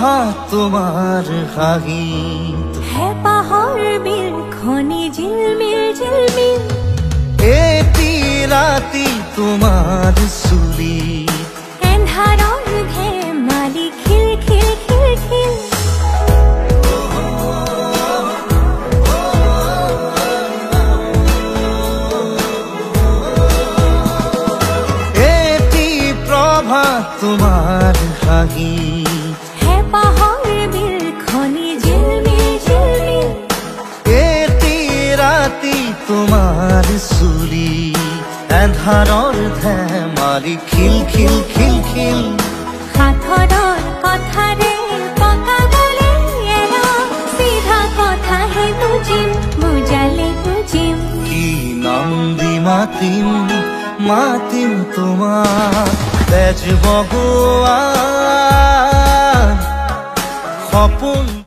প্ৰভাত তোমাৰ হাঁহিত হে পাহৰ বিল খনি ঝিলমিল ঝিলমিল এটি ৰাতি তোমাৰ চুলি এন্ধাৰৰ ধেমালি খিল খিল খিল খিল এটি প্ৰভাত তোমাৰ হাঁহিত হে পাহৰ বিল খনি ঝিলমিল ঝিলমিল এটি ৰাতি তোমাৰ চুলি এন্ধাৰৰ ধেমালি খিল খিল খিল খিল সাথৰৰ কথাৰে পকা গলে এৰা চিধা কথাহে বুজিম বুজালে বুজিম কি নাম দি মাতিম মাতিম তোমাক তেজ বগোৱা সপোন